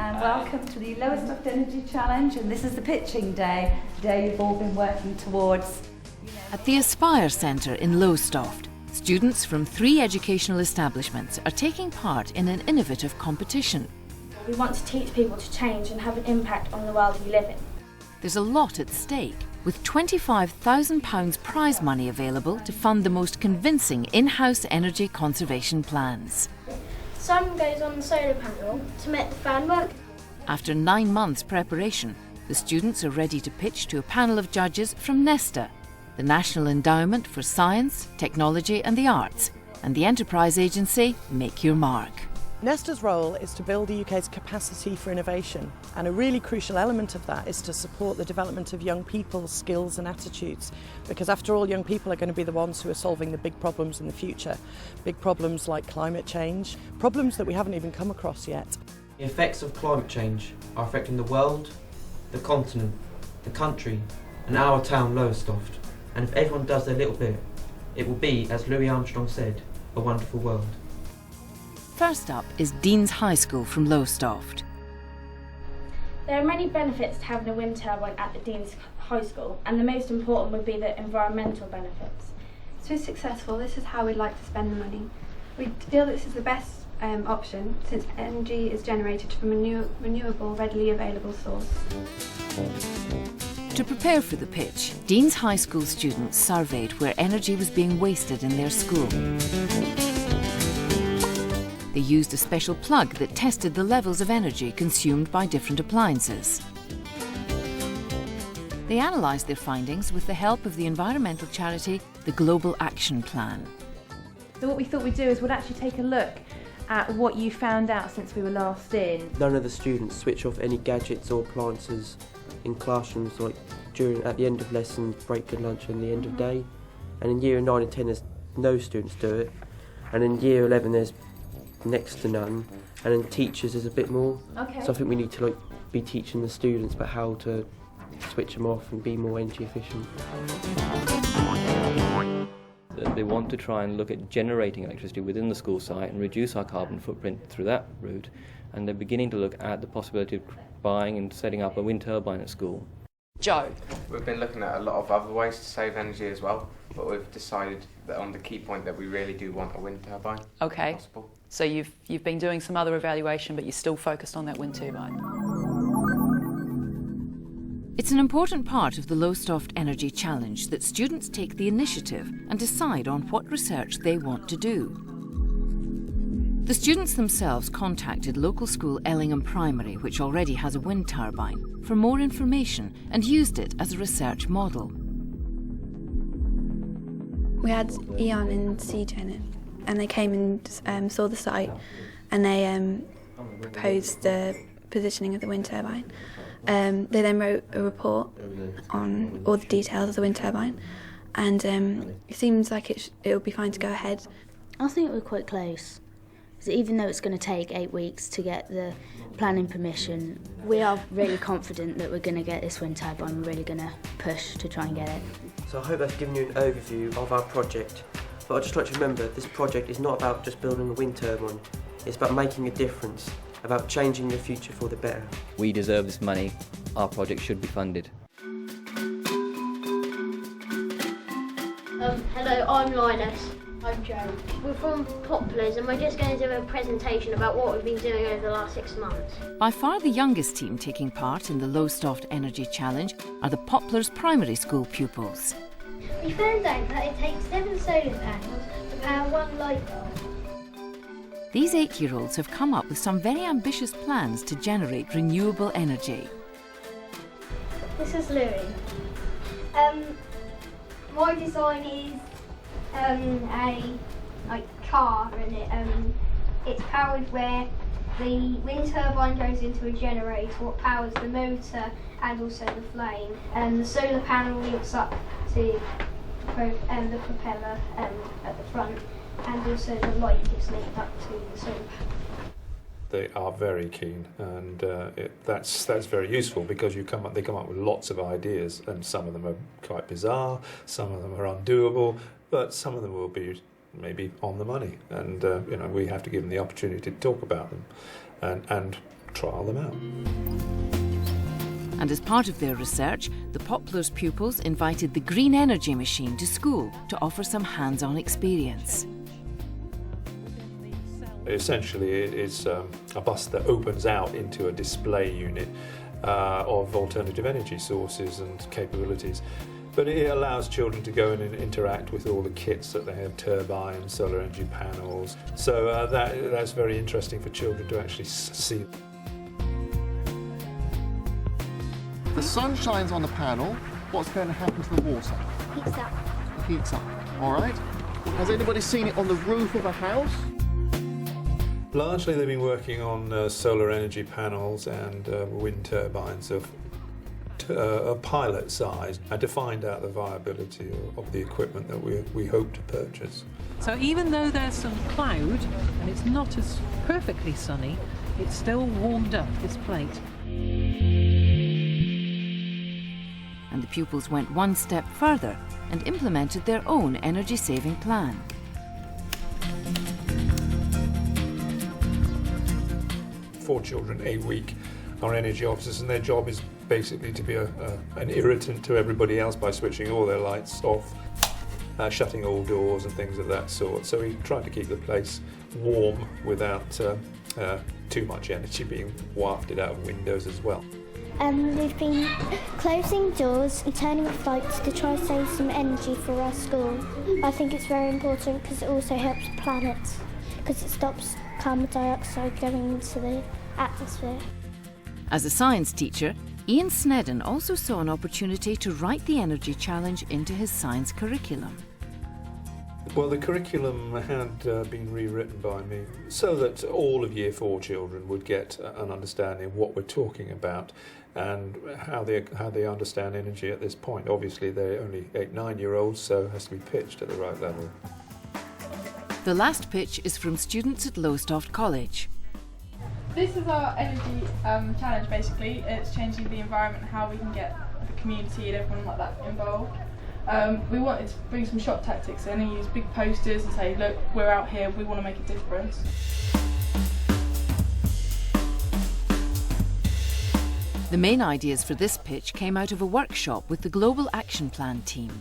and welcome to the Lowestoft Energy Challenge, and this is the pitching day, the day you've all been working towards. At the Aspire Centre in Lowestoft, students from 3 educational establishments are taking part in an innovative competition. We want to teach people to change and have an impact on the world we live in. There's a lot at stake, with £25,000 prize money available to fund the most convincing in-house energy conservation plans. Some goes on the solar panel to make the fan work. After 9 months' preparation, the students are ready to pitch to a panel of judges from Nesta, the National Endowment for Science, Technology and the Arts, and the enterprise agency Make Your Mark. Nesta's role is to build the UK's capacity for innovation, and a really crucial element of that is to support the development of young people's skills and attitudes, because after all, young people are going to be the ones who are solving the big problems in the future. Big problems like climate change, problems that we haven't even come across yet. The effects of climate change are affecting the world, the continent, the country and our town Lowestoft, and if everyone does their little bit, it will be, as Louis Armstrong said, a wonderful world. First up is Dean's High School from Lowestoft. There are many benefits to having a wind turbine at the Dean's High School, and the most important would be the environmental benefits. So if successful, this is how we'd like to spend the money. We feel this is the best option, since energy is generated from a renewable, readily available source. To prepare for the pitch, Dean's High School students surveyed where energy was being wasted in their school. They used a special plug that tested the levels of energy consumed by different appliances. They analysed their findings with the help of the environmental charity, the Global Action Plan. So what we thought we'd do is we'd actually take a look at what you found out since we were last in. None of the students switch off any gadgets or appliances in classrooms, like at the end of lesson, break and lunch and the end of day. And in year 9 and 10 there's no students do it. And in year 11 there's next to none. And in teachers there's a bit more. Okay. So I think we need to be teaching the students about how to switch them off and be more energy efficient. They want to try and look at generating electricity within the school site and reduce our carbon footprint through that route, and they're beginning to look at the possibility of buying and setting up a wind turbine at school. Joe? We've been looking at a lot of other ways to save energy as well, but we've decided that on the key point that we really do want a wind turbine. Okay, so you've been doing some other evaluation, but you're still focused on that wind turbine. It's an important part of the Lowestoft Energy Challenge that students take the initiative and decide on what research they want to do. The students themselves contacted local school Ellingham Primary, which already has a wind turbine, for more information and used it as a research model. We had Eon and CGen, and they came and saw the site, and they proposed the positioning of the wind turbine. They then wrote a report on all the details of the wind turbine, and it seems like it will be fine to go ahead. I think we're quite close. So even though it's going to take 8 weeks to get the planning permission, we are really confident that we're going to get this wind turbine. We're really going to push to try and get it. So I hope that's given you an overview of our project. But I'd just like to remember, this project is not about just building a wind turbine. It's about making a difference, about changing the future for the better. We deserve this money. Our project should be funded. Hello, I'm Linus. I'm Joe. We're from Poplars and we're just going to do a presentation about what we've been doing over the last 6 months. By far the youngest team taking part in the Lowestoft Energy Challenge are the Poplars Primary School pupils. We found out that it takes 7 solar panels to power 1 light bulb. These 8-year-olds have come up with some very ambitious plans to generate renewable energy. This is Louis. My design is a car, and it's powered where the wind turbine goes into a generator, what powers the motor and also the flame, and the solar panel links up to the propeller at the front, and also the light is linked up to the solar panel. They are very keen, and that's very useful because they come up with lots of ideas, and some of them are quite bizarre, some of them are undoable, but some of them will be maybe on the money, and we have to give them the opportunity to talk about them, and trial them out. And as part of their research, the Poplars pupils invited the green energy machine to school to offer some hands-on experience. Essentially, it's a bus that opens out into a display unit of alternative energy sources and capabilities. But it allows children to go in and interact with all the kits that they have, turbines, solar energy panels. So that's very interesting for children to actually see. The sun shines on the panel. What's going to happen to the water? Heats up. It heats up. All right. Has anybody seen it on the roof of a house? Largely they've been working on solar energy panels and wind turbines of pilot size and to find out the viability of the equipment that we hope to purchase. So even though there's some cloud and it's not as perfectly sunny, it's still warmed up this plate. And the pupils went one step further and implemented their own energy-saving plan. Four children a week are energy officers, and their job is basically to be an irritant to everybody else by switching all their lights off, shutting all doors and things of that sort. So we try to keep the place warm without too much energy being wafted out of windows as well. We've been closing doors and turning off lights to try to save some energy for our school. I think it's very important because it also helps the planet, because it stops carbon dioxide going into the atmosphere. As a science teacher, Ian Snedden also saw an opportunity to write the energy challenge into his science curriculum. Well, the curriculum had been rewritten by me so that all of Year 4 children would get an understanding of what we're talking about and how they understand energy at this point. Obviously, they're only 8-9-year-olds, so it has to be pitched at the right level. The last pitch is from students at Lowestoft College. This is our energy challenge, basically. It's changing the environment, how we can get the community and everyone like that involved. We wanted to bring some shop tactics in and use big posters and say, look, we're out here, we want to make a difference. The main ideas for this pitch came out of a workshop with the Global Action Plan team.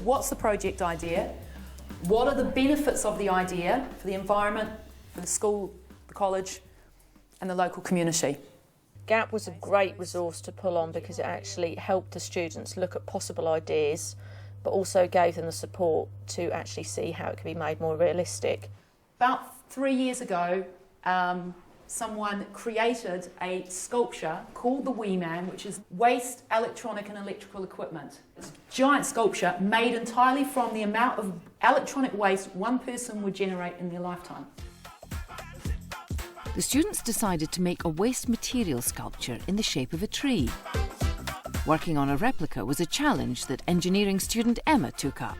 What's the project idea? What are the benefits of the idea for the environment, for the school, the college and the local community? GAP was a great resource to pull on because it actually helped the students look at possible ideas but also gave them the support to actually see how it could be made more realistic. About 3 years ago, someone created a sculpture called the Wee Man, which is waste electronic and electrical equipment. It's a giant sculpture made entirely from the amount of electronic waste one person would generate in their lifetime. The students decided to make a waste material sculpture in the shape of a tree. Working on a replica was a challenge that engineering student Emma took up.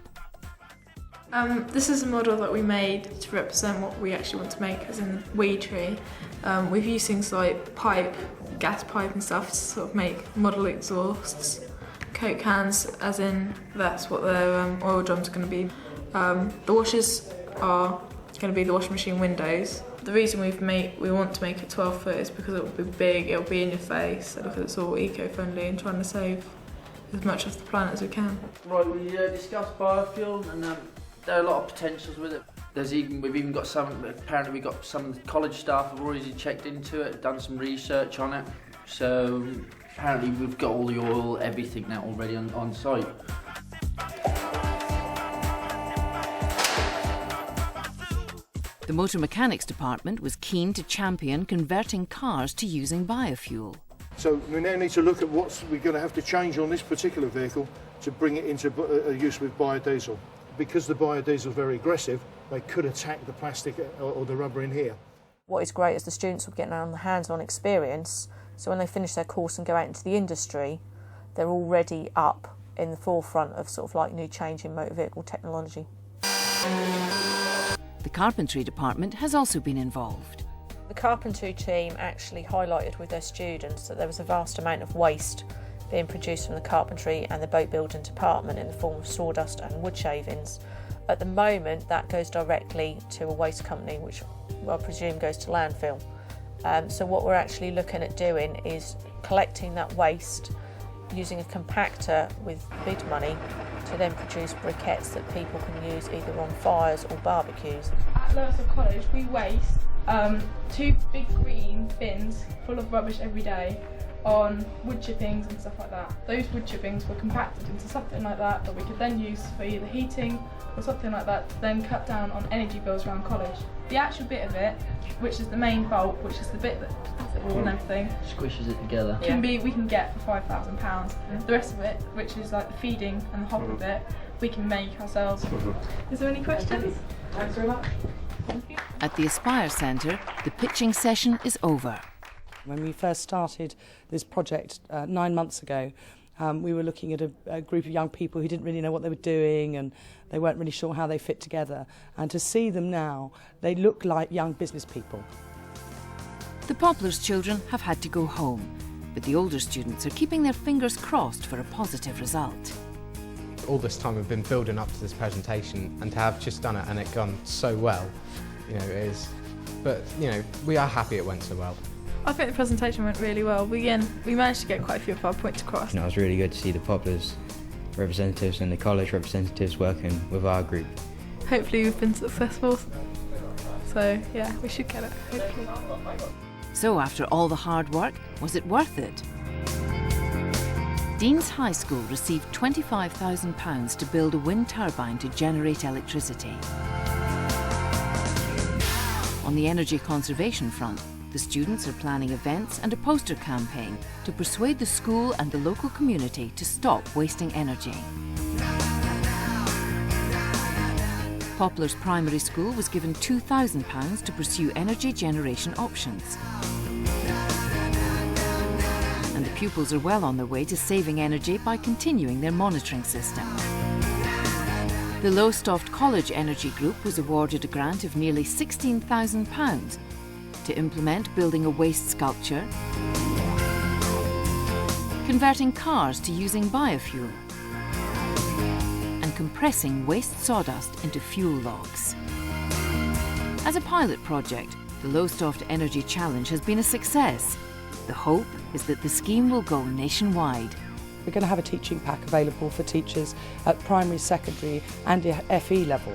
This is a model that we made to represent what we actually want to make, as in the wee tree. We've used things like pipe, gas pipe and stuff to sort of make model exhausts. Coke cans, as in that's what the oil drums are going to be. The washers are going to be the washing machine windows. The reason we want to make it 12 foot is because it will be big, it will be in your face, and because it's all eco-friendly and trying to save as much of the planet as we can. Right, we discussed biofuel and there are a lot of potentials with it. We've even got apparently we got some of the college staff have already checked into it, done some research on it. So apparently we've got all the oil, everything now already on site. The motor mechanics department was keen to champion converting cars to using biofuel. So we now need to look at what we're going to have to change on this particular vehicle to bring it into use with biodiesel. Because the biodiesel is very aggressive, they could attack the plastic or the rubber in here. What is great is the students will get on the hands-on experience, so when they finish their course and go out into the industry, they're already up in the forefront of sort of like new change in motor vehicle technology. The carpentry department has also been involved. The carpentry team actually highlighted with their students that there was a vast amount of waste being produced from the carpentry and the boat building department in the form of sawdust and wood shavings. At the moment, that goes directly to a waste company, which I presume goes to landfill. So what we're actually looking at doing is collecting that waste using a compactor with bid money to then produce briquettes that people can use either on fires or barbecues. At Lowestoft College we waste 2 big green bins full of rubbish every day on wood chippings and stuff like that. Those wood chippings were compacted into something like that that we could then use for either heating or something like that to then cut down on energy bills around college. The actual bit of it, which is the main bulk, which is the bit that has it all and everything, squishes it together. we can get for £5,000. The rest of it, which is like the feeding and the hopper bit, we can make ourselves. Is there any questions? Thanks very much. At the Aspire Centre, the pitching session is over. When we first started this project 9 months ago, we were looking at a group of young people who didn't really know what they were doing and they weren't really sure how they fit together. And to see them now, they look like young business people. The Poplars children have had to go home, but the older students are keeping their fingers crossed for a positive result. All this time we've been building up to this presentation, and to have just done it and it gone so well, you know, we are happy it went so well. I think the presentation went really well. We managed to get quite a few of our points across. It was really good to see the Poplars representatives and the college representatives working with our group. Hopefully we've been successful. So yeah, we should get it, hopefully. So after all the hard work, was it worth it? Dean's High School received £25,000 to build a wind turbine to generate electricity. On the energy conservation front, the students are planning events and a poster campaign to persuade the school and the local community to stop wasting energy. Poplars Primary School was given £2,000 to pursue energy generation options. And the pupils are well on their way to saving energy by continuing their monitoring system. The Lowestoft College Energy Group was awarded a grant of nearly £16,000 to implement building a waste sculpture, converting cars to using biofuel, and compressing waste sawdust into fuel logs. As a pilot project, the Lowestoft Energy Challenge has been a success. The hope is that the scheme will go nationwide. We're going to have a teaching pack available for teachers at primary, secondary and FE level.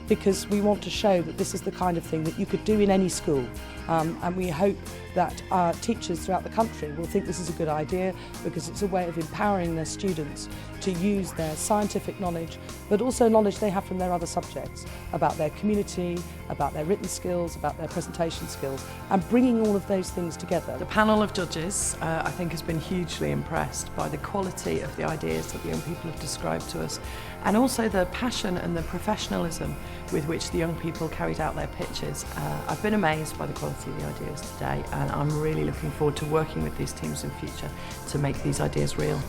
Because we want to show that this is the kind of thing that you could do in any school. And we hope that our teachers throughout the country will think this is a good idea, because it's a way of empowering their students to use their scientific knowledge, but also knowledge they have from their other subjects about their community, about their written skills, about their presentation skills, and bringing all of those things together. The panel of judges, I think, has been hugely impressed by the quality of the ideas that the young people have described to us, and also the passion and the professionalism with which the young people carried out their pitches. I've been amazed by the quality of the ideas today, and I'm really looking forward to working with these teams in future to make these ideas real.